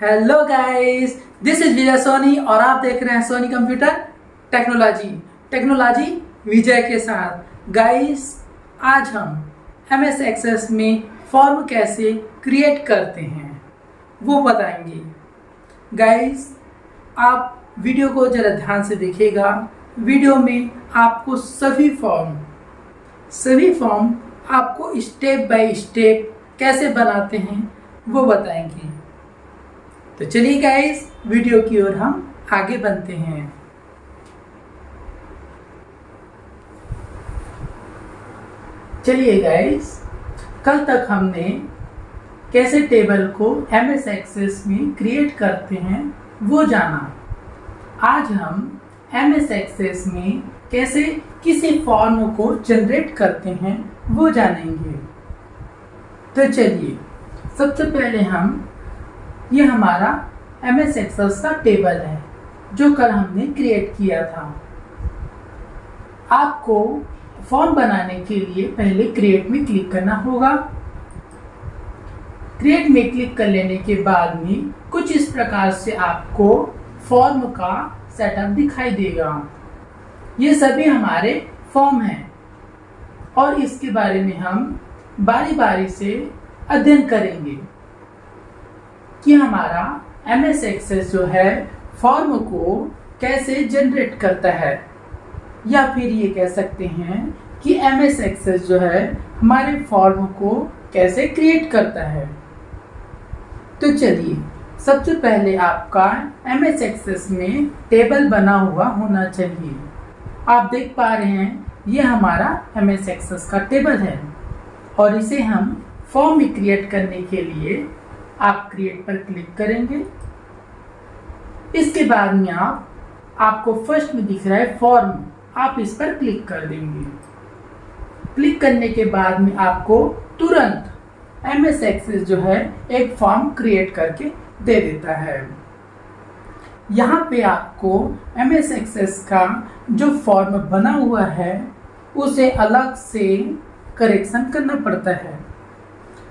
Hello guys, this is विजय सोनी और आप देख रहे हैं सोनी कंप्यूटर टेक्नोलॉजी विजय के साथ। गाइस, आज हम एमएस एक्सेस में फॉर्म कैसे क्रिएट करते हैं वो बताएंगे। गाइस, आप वीडियो को ज़रा ध्यान से देखिएगा। वीडियो में आपको सभी फॉर्म आपको स्टेप बाय स्टेप कैसे बनाते हैं वो बताएंगे। तो चलिए गाइस, वीडियो की ओर हम आगे बढ़ते हैं। चलिए गाइस, कल तक हमने कैसे टेबल को एमएस एक्सेस में क्रिएट करते हैं वो जाना। आज हम एमएस एक्सेस में कैसे किसी फॉर्म को जनरेट करते हैं वो जानेंगे। तो चलिए, सबसे पहले ये हमारा एमएस एक्सेस का टेबल है जो कल हमने क्रिएट किया था। आपको फॉर्म बनाने के लिए पहले क्रिएट में क्लिक करना होगा। क्रिएट में क्लिक कर लेने के बाद में कुछ इस प्रकार से आपको फॉर्म का सेटअप दिखाई देगा। ये सभी हमारे फॉर्म हैं और इसके बारे में हम बारी बारी से अध्ययन करेंगे कि हमारा एमएस एक्सेस जो है फॉर्म को कैसे जनरेट करता है, या फिर ये कह सकते हैं कि एमएस एक्सेस जो है हमारे फॉर्म को कैसे क्रिएट करता है। तो चलिए, सबसे पहले आपका एमएस एक्सेस में टेबल बना हुआ होना चाहिए। आप देख पा रहे हैं ये हमारा एमएस एक्सेस का टेबल है और इसे हम फॉर्म में क्रिएट करने के लिए आप क्रिएट पर क्लिक करेंगे। इसके बाद में आपको फर्स्ट में दिख रहा है फॉर्म, आप इस पर क्लिक कर देंगे। क्लिक करने के बाद में आपको तुरंत एमएस एक्सेस जो है एक फॉर्म क्रिएट करके दे देता है। यहाँ पे आपको एमएस एक्सेस का जो फॉर्म बना हुआ है उसे अलग से करेक्शन करना पड़ता है।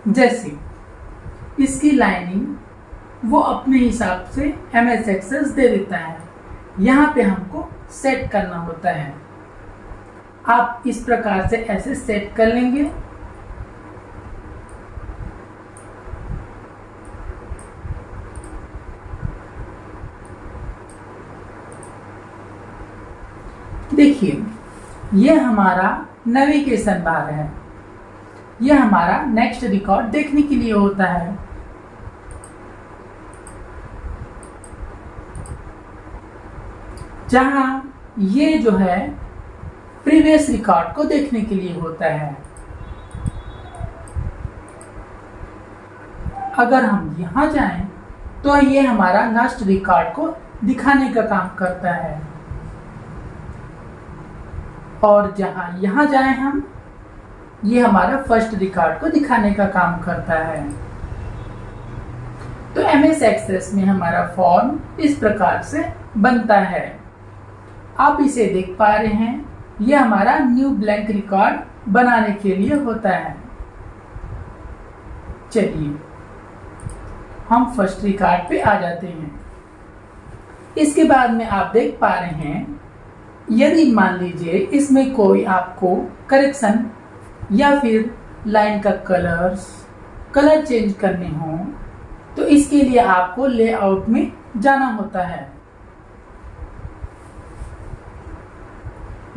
जैसे इसकी लाइनिंग वो अपने हिसाब से एमएस एक्सेस दे देता है, यहाँ पे हमको सेट करना होता है। आप इस प्रकार से ऐसे सेट कर लेंगे। देखिए, ये हमारा नेविगेशन बार है। ये हमारा नेक्स्ट रिकॉर्ड देखने के लिए होता है। जहां ये जो है प्रीवियस रिकॉर्ड को देखने के लिए होता है। अगर हम यहां जाएं तो ये हमारा लास्ट रिकॉर्ड को दिखाने का काम करता है, और जहां यहां जाएं हम, ये हमारा फर्स्ट रिकॉर्ड को दिखाने का काम करता है। तो एमएस एक्सेस में हमारा फॉर्म इस प्रकार से बनता है। आप इसे देख पा रहे हैं, ये हमारा न्यू ब्लैंक रिकॉर्ड बनाने के लिए होता है। चलिए, हम फर्स्ट रिकॉर्ड पे आ जाते हैं। इसके बाद में आप देख पा रहे हैं, यदि मान लीजिए इसमें कोई आपको करेक्शन या फिर लाइन का कलर चेंज करने हो तो इसके लिए आपको लेआउट में जाना होता है।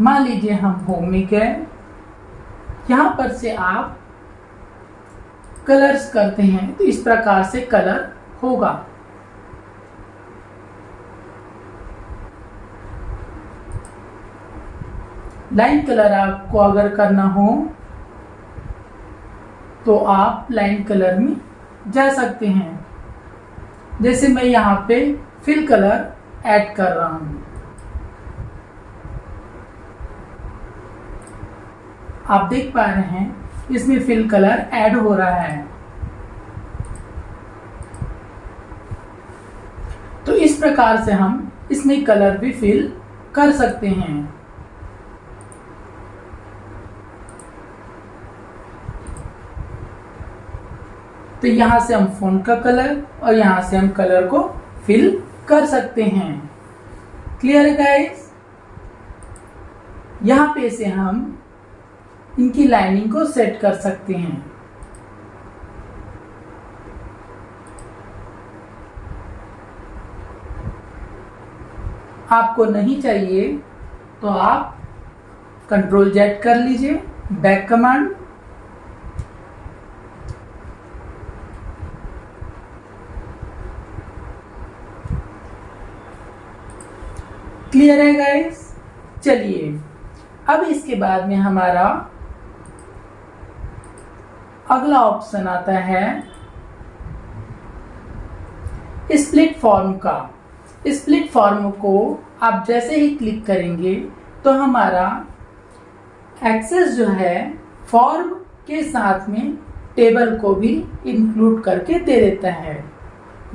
मान लीजिए हम होम में गए, यहाँ पर से आप कलर्स करते हैं तो इस प्रकार से कलर होगा। लाइन कलर आपको अगर करना हो तो आप लाइन कलर में जा सकते हैं। जैसे मैं यहाँ पे फिल कलर ऐड कर रहा हूँ। आप देख पा रहे हैं इसमें फिल कलर ऐड हो रहा है। तो इस प्रकार से हम इसमें कलर भी फिल कर सकते हैं। तो यहाँ से हम फ़ॉन्ट का कलर और यहाँ से हम कलर को फिल कर सकते हैं। क्लियर है गाइस? यहाँ पे से हम इनकी लाइनिंग को सेट कर सकते हैं। आपको नहीं चाहिए तो आप Ctrl Z कर लीजिए, बैक कमांड। क्लियर है गाइस? चलिए अब इसके बाद में हमारा अगला ऑप्शन आता है स्प्लिट फॉर्म का। स्प्लिट फॉर्म को आप जैसे ही क्लिक करेंगे तो हमारा एक्सेस जो है फॉर्म के साथ में टेबल को भी इंक्लूड करके दे देता है,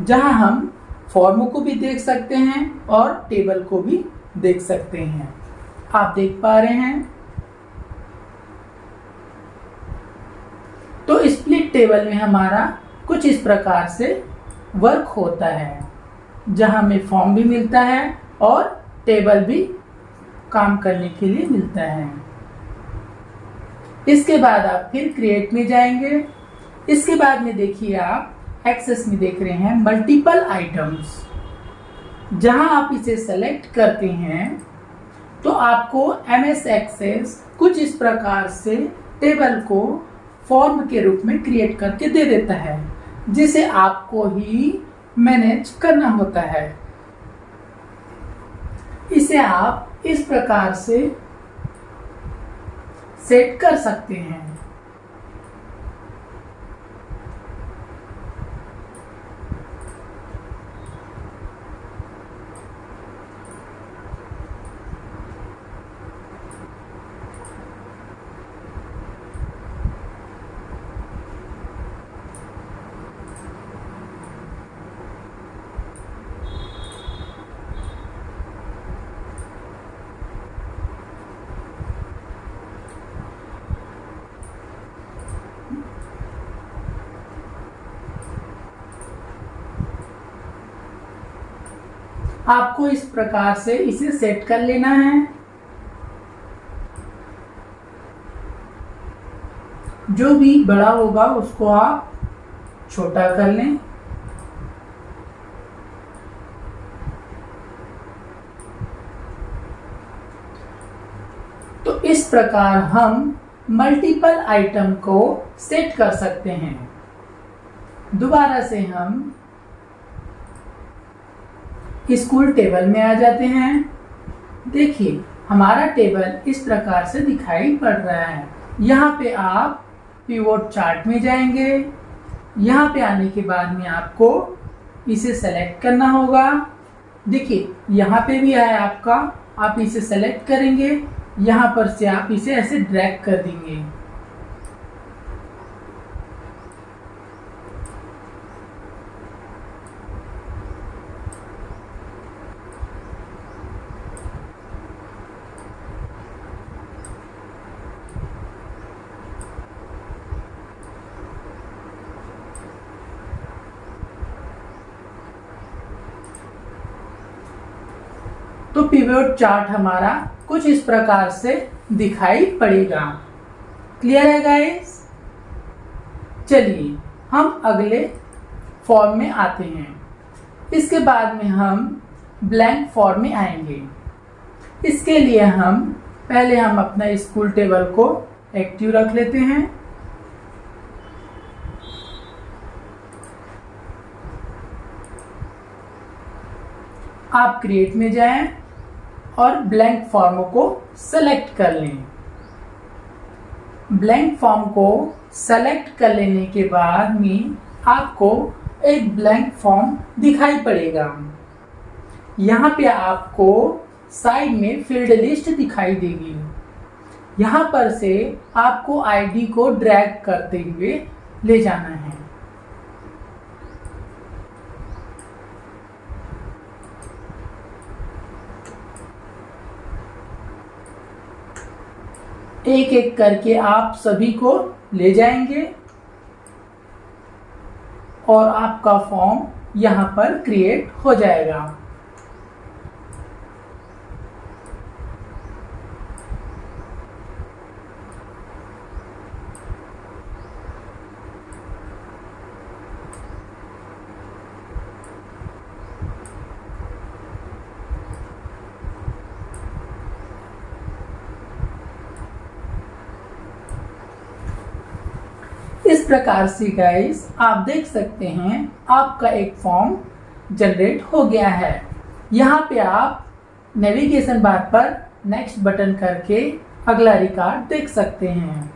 जहां हम फॉर्म को भी देख सकते हैं और टेबल को भी देख सकते हैं। आप देख पा रहे हैं। तो स्प्लिट टेबल में हमारा कुछ इस प्रकार से वर्क होता है, जहां हमें फॉर्म भी मिलता है और टेबल भी काम करने के लिए मिलता है। इसके बाद आप फिर क्रिएट में जाएंगे। इसके बाद में देखिए आप एक्सेस में देख रहे हैं मल्टीपल आइटम्स। जहां आप इसे सेलेक्ट करते हैं तो आपको MS एक्सेस कुछ इस प्रकार से टेबल को फॉर्म के रूप में क्रिएट करके दे देता है, जिसे आपको ही मैनेज करना होता है। इसे आप इस प्रकार से सेट कर सकते हैं। आपको इस प्रकार से इसे सेट कर लेना है। जो भी बड़ा होगा उसको आप छोटा कर लें। तो इस प्रकार हम मल्टीपल आइटम को सेट कर सकते हैं। दोबारा से हम स्कूल टेबल में आ जाते हैं। देखिए हमारा टेबल इस प्रकार से दिखाई पड़ रहा है। यहाँ पे आप पिवोट चार्ट में जाएंगे। यहाँ पे आने के बाद में आपको इसे सेलेक्ट करना होगा। देखिए यहाँ पे भी है आपका, आप इसे सेलेक्ट करेंगे, यहाँ पर से आप इसे ऐसे ड्रैग कर देंगे। तो पिवोट चार्ट हमारा कुछ इस प्रकार से दिखाई पड़ेगा। क्लियर है गाइस? चलिए हम अगले फॉर्म में आते हैं। इसके बाद में हम ब्लैंक फॉर्म में आएंगे। इसके लिए हम पहले अपना स्कूल टेबल को एक्टिव रख लेते हैं। आप क्रिएट में जाएं और ब्लैंक फॉर्म को सेलेक्ट कर लें। ब्लैंक फॉर्म को सेलेक्ट कर लेने के बाद में आपको एक ब्लैंक फॉर्म दिखाई पड़ेगा। यहाँ पे आपको साइड में फील्ड लिस्ट दिखाई देगी। यहाँ पर से आपको आईडी को ड्रैग करते हुए ले जाना है। एक एक करके आप सभी को ले जाएंगे। और आपका फॉर्म यहाँ पर क्रिएट हो जाएगा। इस प्रकार से गाइस आप देख सकते हैं आपका एक फॉर्म जनरेट हो गया है। यहाँ पे आप नेविगेशन बार पर नेक्स्ट बटन करके अगला रिकॉर्ड देख सकते हैं।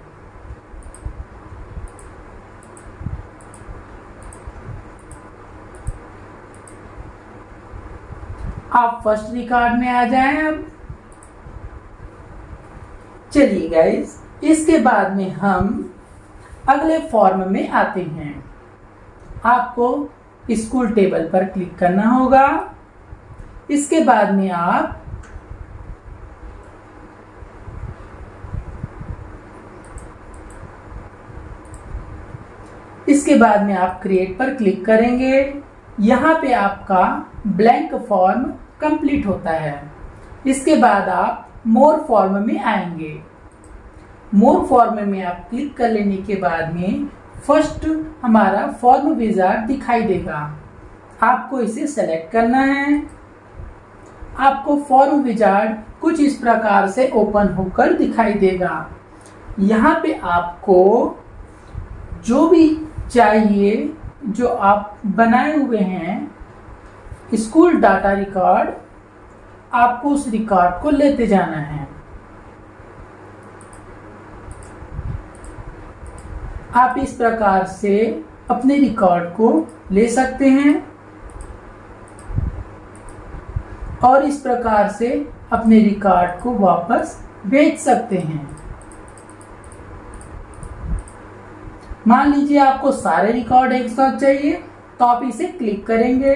आप फर्स्ट रिकॉर्ड में आ जाएं अब। चलिए गाइस, इसके बाद में हम अगले फॉर्म में आते हैं। आपको स्कूल टेबल पर क्लिक करना होगा। इसके बाद में आप क्रिएट पर क्लिक करेंगे। यहाँ पे आपका ब्लैंक फॉर्म कंप्लीट होता है। इसके बाद आप मोर फॉर्म में आएंगे। मोर फॉर्म में आप क्लिक कर लेने के बाद में फर्स्ट हमारा फॉर्म विजार्ड दिखाई देगा। आपको इसे सेलेक्ट करना है। आपको फॉर्म विजार्ड कुछ इस प्रकार से ओपन होकर दिखाई देगा। यहाँ पे आपको जो भी चाहिए, जो आप बनाए हुए हैं स्कूल डाटा रिकॉर्ड, आपको उस रिकॉर्ड को लेते जाना है। आप इस प्रकार से अपने रिकॉर्ड को ले सकते हैं और इस प्रकार से अपने रिकॉर्ड को वापस भेज सकते हैं। मान लीजिए आपको सारे रिकॉर्ड एक साथ चाहिए तो आप इसे क्लिक करेंगे।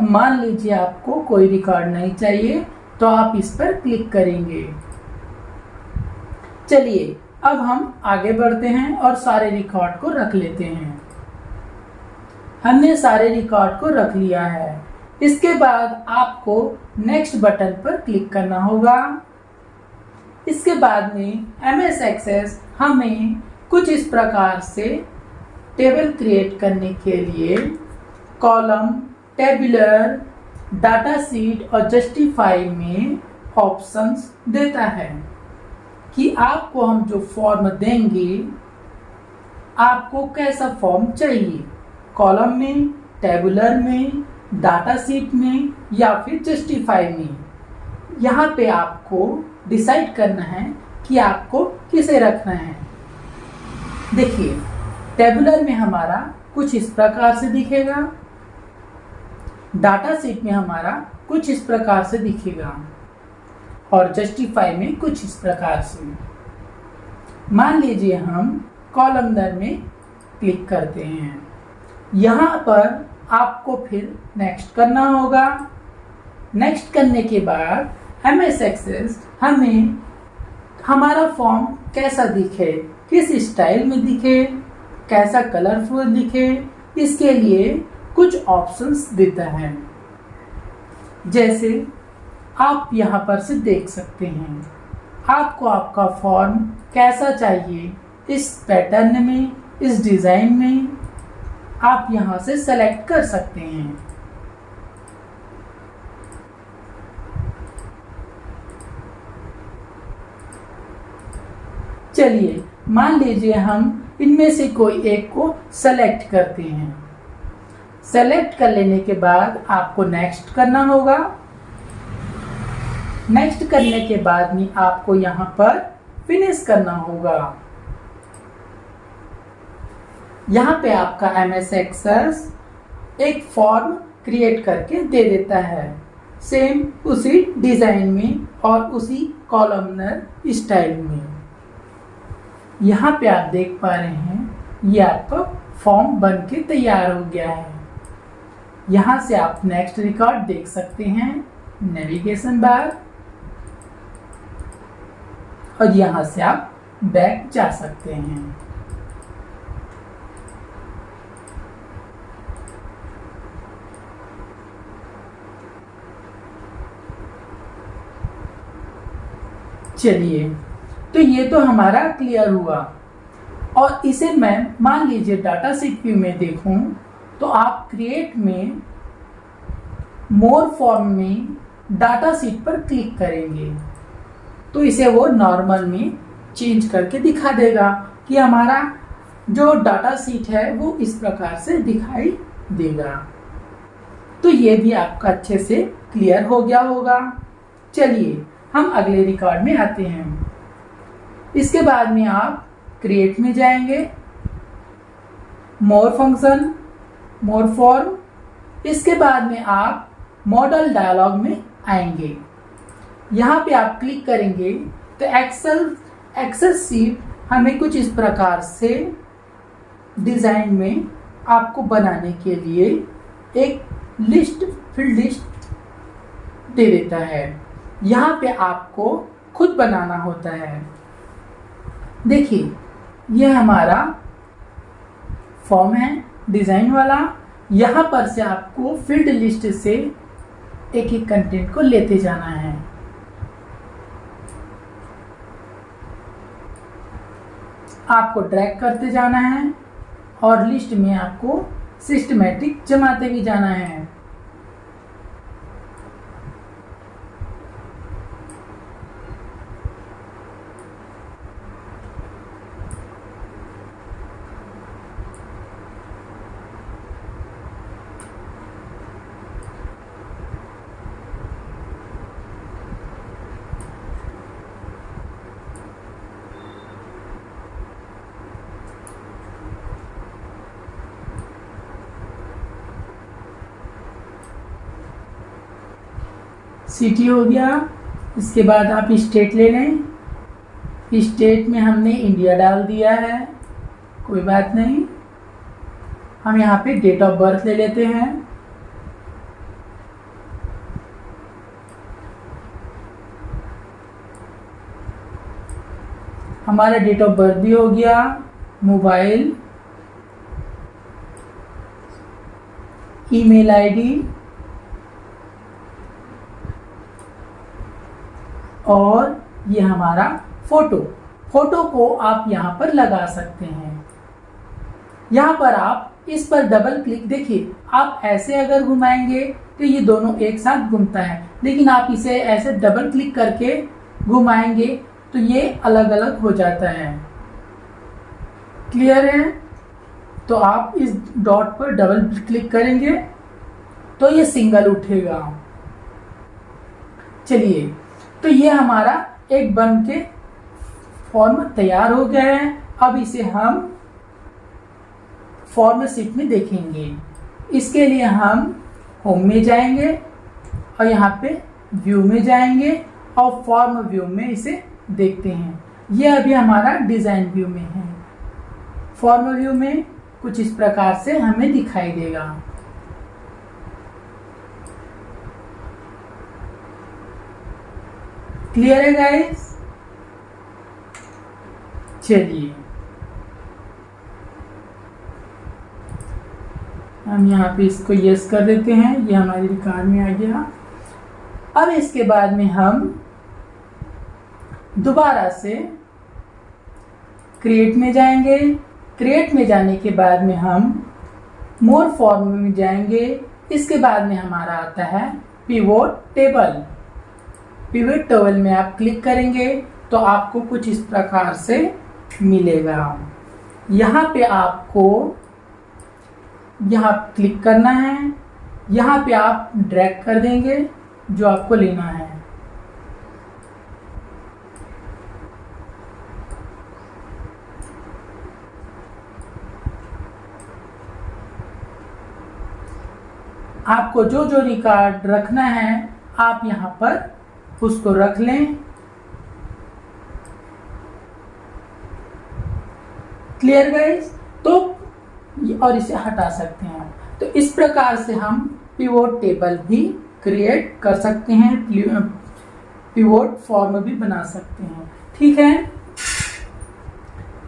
मान लीजिए आपको कोई रिकॉर्ड नहीं चाहिए तो आप इस पर क्लिक करेंगे। चलिए अब हम आगे बढ़ते हैं और सारे रिकॉर्ड को रख लेते हैं। हमने सारे रिकॉर्ड को रख लिया है। इसके बाद आपको नेक्स्ट बटन पर क्लिक करना होगा। इसके बाद में MS एक्सेस हमें कुछ इस प्रकार से टेबल क्रिएट करने के लिए कॉलम, टेबुलर, डाटा सीट और जस्टिफाई में ऑप्शंस देता है कि आपको हम जो फॉर्म देंगे आपको कैसा फॉर्म चाहिए, कॉलम में, टेबुलर में, डाटा सीट में या फिर जस्टिफाई में। यहाँ पे आपको डिसाइड करना है कि आपको किसे रखना है। देखिए टेबुलर में हमारा कुछ इस प्रकार से दिखेगा, डाटा सीट में हमारा कुछ इस प्रकार से दिखेगा और जस्टिफाई में कुछ इस प्रकार से। मान लीजिए हम कॉलमनर में क्लिक करते हैं। यहाँ पर आपको फिर नेक्स्ट करना होगा। नेक्स्ट करने के बाद MS एक्सेस हमें हमारा फॉर्म कैसा दिखे, किस स्टाइल में दिखे, कैसा कलरफुल दिखे, इसके लिए कुछ ऑप्शंस देता है। जैसे आप यहाँ पर से देख सकते हैं आपको आपका फॉर्म कैसा चाहिए, इस पैटर्न में, इस डिज़ाइन में आप यहाँ से सेलेक्ट कर सकते हैं। चलिए मान लीजिए हम इनमें से कोई एक को सेलेक्ट करते हैं। सेलेक्ट कर लेने के बाद आपको नेक्स्ट करना होगा। नेक्स्ट करने के बाद में आपको यहाँ पर फिनिश करना होगा। यहाँ पे आपका MS एक्सेस एक फॉर्म क्रिएट करके दे देता है, सेम उसी डिजाइन में और उसी कॉलमनर स्टाइल में। यहाँ पे आप देख पा रहे हैं ये आपका फॉर्म बन के तैयार हो गया है। यहाँ से आप नेक्स्ट रिकॉर्ड देख सकते हैं, नेविगेशन बार, और यहाँ से आप बैक जा सकते हैं। चलिए, तो ये तो हमारा क्लियर हुआ। और इसे मैं मान लीजिए डाटा शीट व्यू में देखूं तो आप क्रिएट में मोर फॉर्म में डाटा शीट पर क्लिक करेंगे तो इसे वो नॉर्मल में चेंज करके दिखा देगा कि हमारा जो डाटा शीट है वो इस प्रकार से दिखाई देगा। तो ये भी आपका अच्छे से क्लियर हो गया होगा। चलिए हम अगले रिकॉर्ड में आते हैं। इसके बाद में आप क्रिएट में जाएंगे, मोर फंक्शन, मोर फॉर्म, इसके बाद में आप मॉडल डायलॉग में आएंगे। यहाँ पे आप क्लिक करेंगे तो एक्सेल शीट हमें कुछ इस प्रकार से डिजाइन में आपको बनाने के लिए एक फील्ड लिस्ट दे देता है। यहाँ पे आपको खुद बनाना होता है। देखिए ये हमारा फॉर्म है डिजाइन वाला। यहाँ पर से आपको फील्ड लिस्ट से एक एक कंटेंट को लेते जाना है। आपको ड्रैग करते जाना है और लिस्ट में आपको सिस्टमैटिक जमाते भी जाना है। सिटी हो गया। इसके बाद आप स्टेट ले लें। स्टेट में हमने इंडिया डाल दिया है, कोई बात नहीं। हम यहाँ पे डेट ऑफ बर्थ ले लेते हैं। हमारा डेट ऑफ बर्थ भी हो गया। मोबाइल, ईमेल आईडी और ये हमारा फोटो को आप यहाँ पर लगा सकते हैं। यहाँ पर आप इस पर डबल क्लिक, देखिए आप ऐसे अगर घुमाएंगे तो ये दोनों एक साथ घूमता है, लेकिन आप इसे ऐसे डबल क्लिक करके घुमाएंगे तो ये अलग अलग हो जाता है। क्लियर है? तो आप इस डॉट पर डबल क्लिक करेंगे तो ये सिंगल उठेगा। चलिए, तो ये हमारा एक बन के फॉर्म तैयार हो गया है। अब इसे हम फॉर्म शीट में देखेंगे। इसके लिए हम होम में जाएंगे और यहाँ पे व्यू में जाएंगे और फॉर्म व्यू में इसे देखते हैं। ये अभी हमारा डिजाइन व्यू में है। फॉर्म व्यू में कुछ इस प्रकार से हमें दिखाई देगा। क्लियर है गाइस? चलिए हम यहाँ पे इसको यस कर देते हैं। ये हमारी रिकॉर्ड में आ गया। अब इसके बाद में हम दोबारा से क्रिएट में जाएंगे। क्रिएट में जाने के बाद में हम मोर फॉर्म में जाएंगे। इसके बाद में हमारा आता है पिवोट टेबल। पिवट टेबल में आप क्लिक करेंगे तो आपको कुछ इस प्रकार से मिलेगा। यहाँ पे आपको यहाँ क्लिक करना है। यहाँ पे आप ड्रैग कर देंगे जो आपको लेना है। आपको जो जो रिकॉर्ड रखना है आप यहाँ पर उसको रख लें। Clear guys? तो और इसे हटा सकते हैं। तो इस प्रकार से हम पिवोट टेबल भी क्रिएट कर सकते हैं, पिवोट फॉर्म भी बना सकते हैं। ठीक है,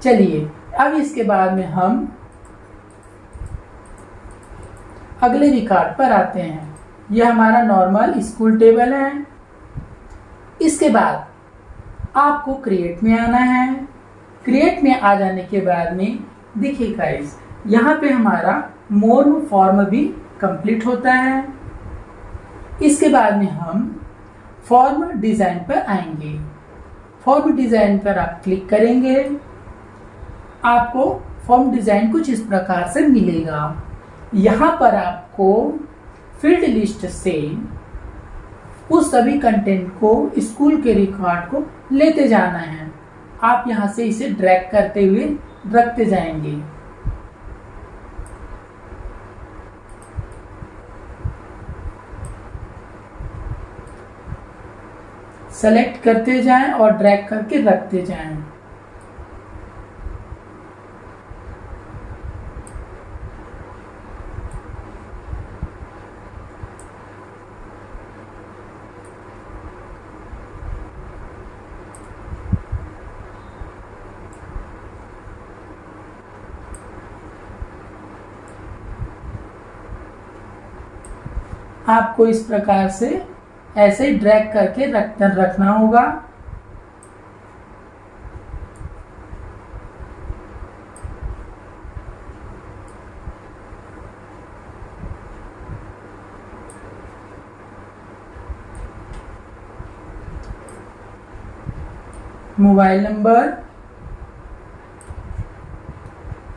चलिए अब इसके बाद में हम अगले रिकॉर्ड पर आते हैं। यह हमारा नॉर्मल स्कूल टेबल है। इसके बाद आपको क्रिएट में आना है। क्रिएट में आ जाने के बाद में देखिए गाइस, यहाँ पे हमारा मोर फॉर्म भी कंप्लीट होता है। इसके बाद में हम फॉर्म डिजाइन पर आएंगे। फॉर्म डिजाइन पर आप क्लिक करेंगे, आपको फॉर्म डिजाइन कुछ इस प्रकार से मिलेगा। यहाँ पर आपको फील्ड लिस्ट से उस सभी कंटेंट को, स्कूल के रिकॉर्ड को लेते जाना है। आप यहाँ से इसे ड्रैग करते हुए रखते जाएंगे। सेलेक्ट करते जाएं और ड्रैग करके रखते जाएं। आपको इस प्रकार से ऐसे ही ड्रैग करके रखना होगा। मोबाइल नंबर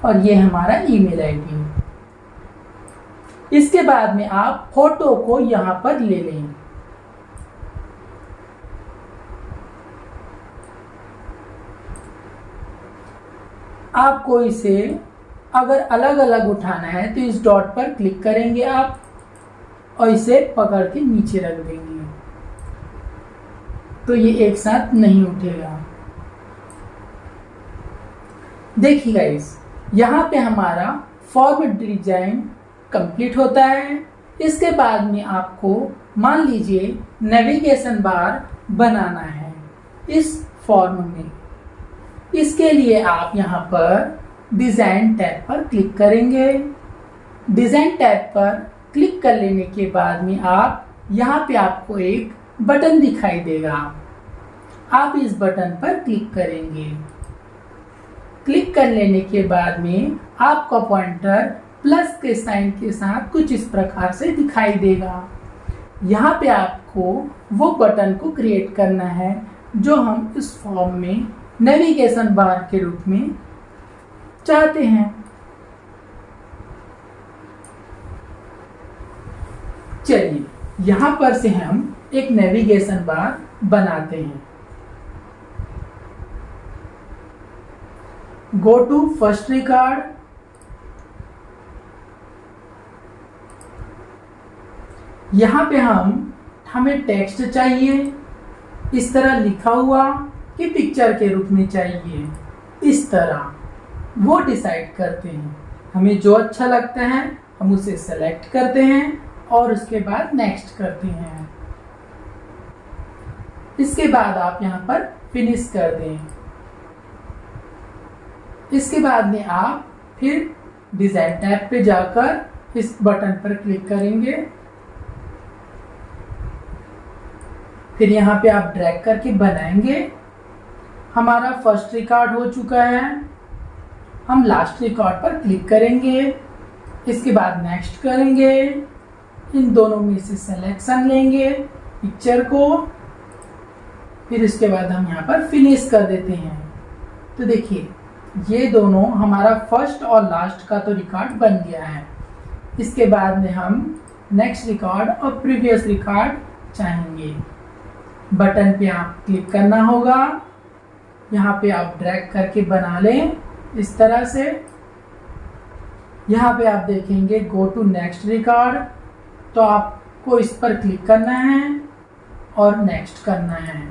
और ये हमारा ईमेल आईडी। इसके बाद में आप फोटो को यहां पर ले लें। आपको इसे अगर अलग अलग उठाना है तो इस डॉट पर क्लिक करेंगे आप और इसे पकड़ के नीचे रख देंगे, तो ये एक साथ नहीं उठेगा। देखिए गाइस, यहाँ पे हमारा फॉर्म डिजाइन कंप्लीट होता है। इसके बाद में आपको मान लीजिए नेविगेशन बार बनाना है इस फॉर्म में। इसके लिए आप यहाँ पर डिजाइन टैब पर क्लिक करेंगे। डिजाइन टैब पर क्लिक कर लेने के बाद में आप यहाँ पे आपको एक बटन दिखाई देगा। आप इस बटन पर क्लिक करेंगे। क्लिक कर लेने के बाद में आपका पॉइंटर प्लस के साइन के साथ कुछ इस प्रकार से दिखाई देगा। यहाँ पे आपको वो बटन को क्रिएट करना है जो हम इस फॉर्म में नेविगेशन बार के रूप में चाहते हैं। चलिए यहाँ पर से हम एक नेविगेशन बार बनाते हैं। Go to first record. यहाँ पे हमें टेक्स्ट चाहिए इस तरह लिखा हुआ कि पिक्चर के रूप में चाहिए, इस तरह वो डिसाइड करते हैं। हमें जो अच्छा लगता है हम उसे सेलेक्ट करते हैं और उसके बाद नेक्स्ट करते हैं। इसके बाद आप यहाँ पर फिनिश कर दें। इसके बाद में आप फिर डिजाइन टैब पे जाकर इस बटन पर क्लिक करेंगे। फिर यहाँ पे आप ड्रैग करके बनाएंगे। हमारा फर्स्ट रिकॉर्ड हो चुका है। हम लास्ट रिकॉर्ड पर क्लिक करेंगे। इसके बाद नेक्स्ट करेंगे। इन दोनों में से सिलेक्शन लेंगे पिक्चर को। फिर इसके बाद हम यहाँ पर फिनिश कर देते हैं। तो देखिए ये दोनों हमारा फर्स्ट और लास्ट का तो रिकॉर्ड बन गया है। इसके बाद में हम नेक्स्ट रिकॉर्ड और प्रीवियस रिकॉर्ड चाहेंगे। बटन पे आप क्लिक करना होगा। यहाँ पे आप ड्रैग करके बना लें इस तरह से। यहाँ पे आप देखेंगे गो टू नेक्स्ट रिकॉर्ड, तो आपको इस पर क्लिक करना है और नेक्स्ट करना है।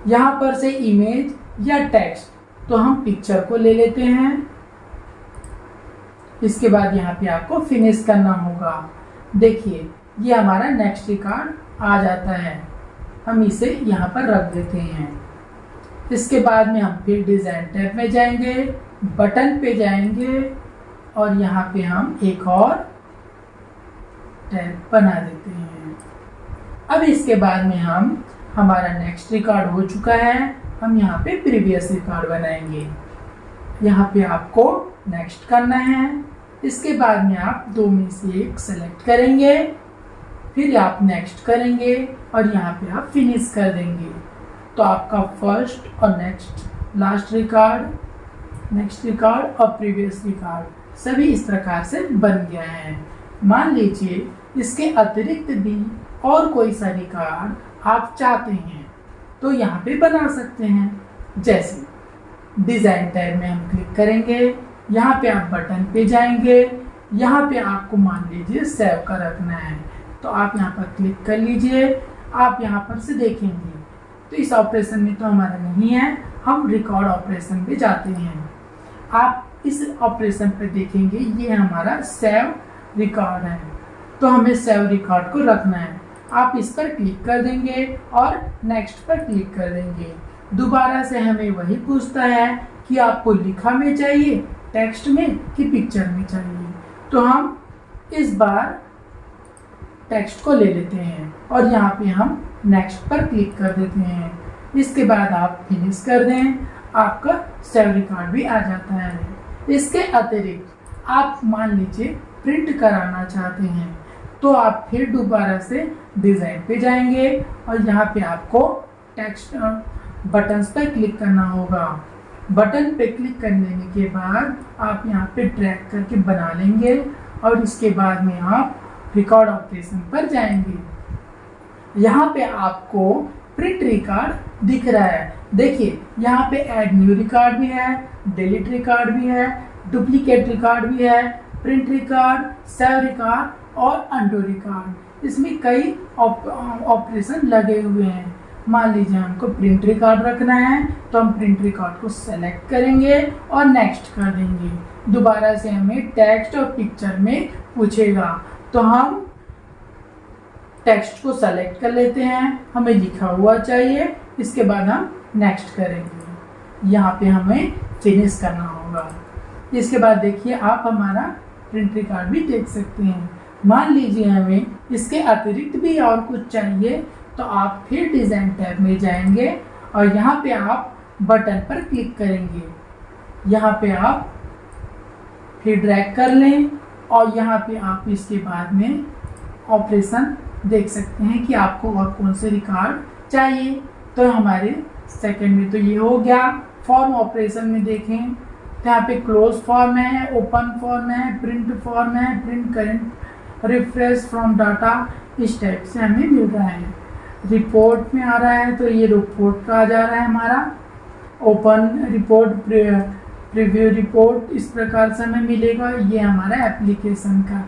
यहाँ पर से इमेज या टेक्स्ट, तो हम पिक्चर को ले लेते हैं। इसके बाद यहाँ पे आपको फिनिश करना होगा। देखिए ये हमारा नेक्स्ट रिकॉर्ड आ जाता है। हम इसे यहाँ पर रख देते हैं। इसके बाद में हम फिर डिजाइन टैब में जाएंगे, बटन पे जाएंगे और यहाँ पे हम एक और टैब बना देते हैं। अब इसके बाद में हमारा नेक्स्ट रिकॉर्ड हो चुका है। हम यहाँ पे प्रीवियस रिकॉर्ड बनाएंगे। यहाँ पे आपको नेक्स्ट करना है। इसके बाद में आप दो में से एक सेलेक्ट करेंगे, फिर आप नेक्स्ट करेंगे और यहाँ पे आप फिनिश कर देंगे। तो आपका फर्स्ट और लास्ट रिकॉर्ड, नेक्स्ट रिकॉर्ड और प्रीवियस रिकॉर्ड सभी इस प्रकार से बन गया है। मान लीजिए इसके अतिरिक्त भी और कोई सा रिकॉर्ड आप चाहते हैं तो यहाँ पे बना सकते हैं। जैसे डिज़ाइन टैब में हम क्लिक करेंगे, यहाँ पे आप बटन पे जाएंगे, यहाँ पे आपको मान लीजिए सेव का रखना है तो आप यहाँ पर क्लिक कर लीजिए। आप यहाँ पर से देखेंगे तो इस ऑपरेशन में तो हमारा नहीं है, हम रिकॉर्ड ऑपरेशन पे जाते हैं। आप इस ऑपरेशन पे देखेंगे ये हमारा सेव रिकॉर्ड है, तो हमें सेव रिकॉर्ड को रखना है। आप इस पर क्लिक कर देंगे और नेक्स्ट पर क्लिक कर देंगे। दोबारा से हमें वही पूछता है कि आपको लिखा में चाहिए, टेक्स्ट में कि पिक्चर में चाहिए। तो हम इस बार टेक्स्ट को ले लेते हैं और यहाँ पे हम नेक्स्ट पर क्लिक कर देते हैं। इसके बाद आप फिनिश कर दें, आपका सेव रिकॉर्ड भी आ जाता है। इसके अतिरिक्त आप मान लीजिए प्रिंट कराना चाहते हैं तो आप फिर दोबारा से डिज़ाइन पे जाएंगे और यहाँ पे आपको टेक्स्ट बटन्स पर क्लिक करना होगा। बटन पे क्लिक करने के बाद आप यहाँ पे ड्रैग करके बना लेंगे और इसके बाद में आप रिकॉर्ड ऑपरेशन पर जाएंगे। यहाँ पे आपको प्रिंट रिकॉर्ड दिख रहा है। देखिए यहाँ पे ऐड न्यू रिकॉर्ड भी है, डिलीट रिकॉर्ड भी है, डुप्लीकेट रिकॉर्ड भी है, प्रिंट रिकॉर्ड, सेव रिकॉर्ड और अंडू रिकॉर्ड। इसमें कई ऑपरेशन लगे हुए हैं। मान लीजिए हमको प्रिंट रिकॉर्ड रखना है तो हम प्रिंट रिकॉर्ड को सेलेक्ट करेंगे और नेक्स्ट कर देंगे। दोबारा से हमें टेक्स्ट और पिक्चर में पूछेगा तो हम टेक्स्ट को सेलेक्ट कर लेते हैं, हमें लिखा हुआ चाहिए। इसके बाद हम नेक्स्ट करेंगे, यहाँ पे हमें फिनिश करना होगा। इसके बाद देखिए आप हमारा प्रिंट रिकॉर्ड भी देख सकते हैं। मान लीजिए हमें इसके अतिरिक्त भी और कुछ चाहिए तो आप फिर डिज़ाइन टैब में जाएंगे और यहाँ पे आप बटन पर क्लिक करेंगे। यहाँ पे आप फिर ड्रैग कर लें और यहाँ पे आप इसके बाद में ऑपरेशन देख सकते हैं कि आपको और कौन से रिकॉर्ड चाहिए। तो हमारे सेकंड में तो ये हो गया। फॉर्म ऑपरेशन में देखें तो यहाँ पे क्लोज फॉर्म है, ओपन फॉर्म है, प्रिंट फॉर्म है, print current, refresh from data, इस टाइप से हमें मिल रहा है। रिपोर्ट में आ रहा है तो ये रिपोर्ट का आ जा रहा है हमारा। ओपन रिपोर्ट, प्रीव्यू रिपोर्ट, इस प्रकार से हमें मिलेगा। ये हमारा एप्लीकेशन का।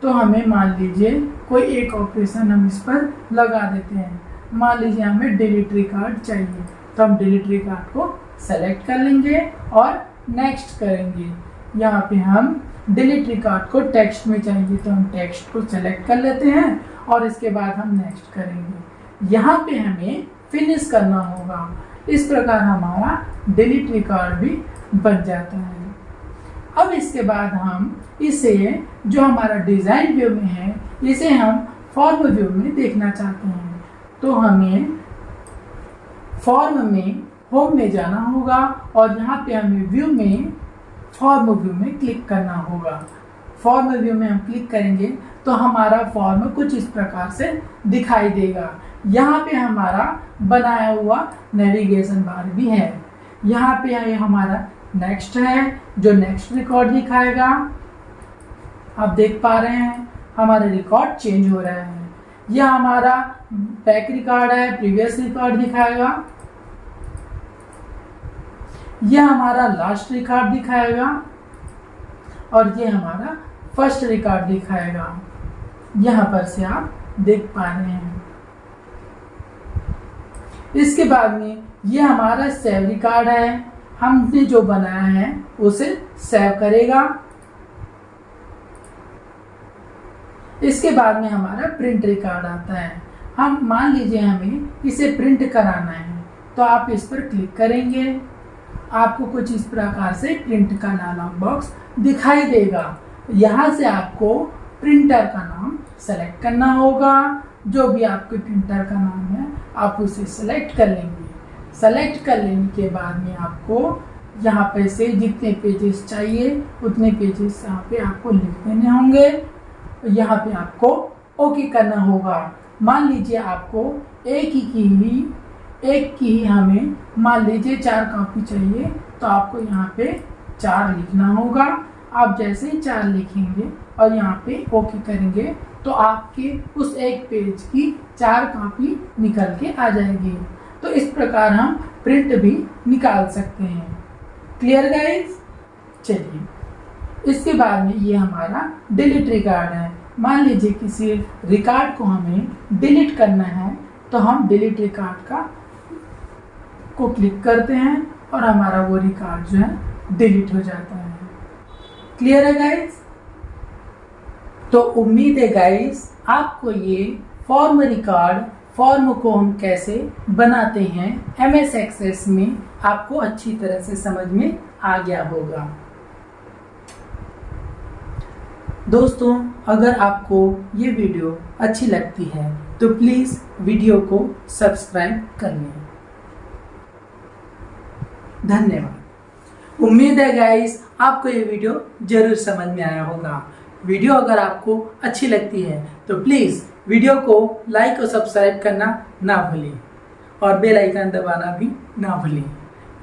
तो हमें मान लीजिए कोई एक ऑपरेशन हम इस पर लगा देते हैं। मान लीजिए हमें डिलीट रिकॉर्ड चाहिए तो हम डिलीट रिकॉर्ड को सेलेक्ट कर लेंगे और नेक्स्ट करेंगे। यहाँ पे हम डिलीट रिकॉर्ड को टेक्स्ट में चाहिए तो हम टेक्स्ट को सेलेक्ट कर लेते हैं और इसके बाद हम नेक्स्ट करेंगे। यहाँ पे हमें फिनिश करना होगा। इस प्रकार हमारा डिलीट रिकॉर्ड भी बन जाता है। अब इसके बाद हम इसे जो हमारा डिज़ाइन व्यू में है इसे हम फॉर्म व्यू में देखना चाहते हैं तो हमें फॉर्म में होम में जाना होगा और यहाँ पे हमें व्यू में फॉर्म व्यू में क्लिक करना होगा। फॉर्म व्यू में हम क्लिक करेंगे तो हमारा फॉर्म कुछ इस प्रकार से दिखाई देगा। यहाँ पे हमारा बनाया हुआ नेविगेशन बार भी है। यहाँ पे है हमारा नेक्स्ट है जो नेक्स्ट रिकॉर्ड दिखाएगा। आप देख पा रहे हैं हमारा रिकॉर्ड चेंज हो रहा है। यह हमारा बैक रिकॉर्ड है, प्रीवियस रिकॉर्ड दिखाएगा। यह हमारा लास्ट रिकॉर्ड दिखाएगा और ये हमारा फर्स्ट रिकॉर्ड दिखाएगा। यहाँ पर से आप देख पा रहे हैं। इसके बाद में ये हमारा सेव रिकॉर्ड है। हमने जो बनाया है उसे सेव करेगा। इसके बाद में हमारा प्रिंट रिकॉर्ड आता है। हम मान लीजिए हमें इसे प्रिंट कराना है तो आप इस पर क्लिक करेंगे। आपको कुछ इस प्रकार से प्रिंट का डायलॉग बॉक्स दिखाई देगा। यहाँ से आपको प्रिंटर का नाम सेलेक्ट करना होगा। जो भी आपके प्रिंटर का नाम है आप उसे सेलेक्ट कर लेंगे। सेलेक्ट कर लेने के बाद में आपको यहाँ पे से जितने पेजेस चाहिए उतने पेजेस यहाँ पे आपको लिख देने होंगे। यहाँ पे आपको ओके करना होगा। मान लीजिए आपको एक की ही हमें मान लीजिए 4 कॉपी चाहिए, तो आपको यहाँ पे 4 लिखना होगा। आप जैसे ही 4 लिखेंगे और यहाँ पे ओके करेंगे तो आपके उस एक पेज की 4 कॉपी निकल के आ जाएगी। तो इस प्रकार हम प्रिंट भी निकाल सकते हैं। Clear guys? चलिए, इसके बाद में ये हमारा डिलीट रिकॉर्ड है। मान लीजिए किसी रिकॉर्ड को हमें डिलीट करना है, तो हम डिलीट रिकॉर्ड को क्लिक करते हैं और हमारा वो रिकॉर्ड जो है डिलीट हो जाता है। क्लियर है गाइस? तो उम्मीद है गाइस आपको ये फॉर्म को हम कैसे बनाते हैं MS एक्सेस में आपको अच्छी तरह से समझ में आ गया होगा। दोस्तों, अगर आपको ये वीडियो अच्छी लगती है तो प्लीज़ वीडियो को सब्सक्राइब कर लें। धन्यवाद। उम्मीद है गाइस आपको ये वीडियो जरूर समझ में आया होगा। वीडियो अगर आपको अच्छी लगती है तो प्लीज़ वीडियो को लाइक और सब्सक्राइब करना ना भूलें और बेल आइकन दबाना भी ना भूलें।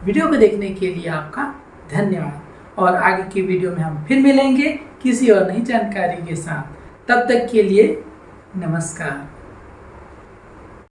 वीडियो को देखने के लिए आपका धन्यवाद और आगे की वीडियो में हम फिर मिलेंगे किसी और नई जानकारी के साथ। तब तक के लिए नमस्कार।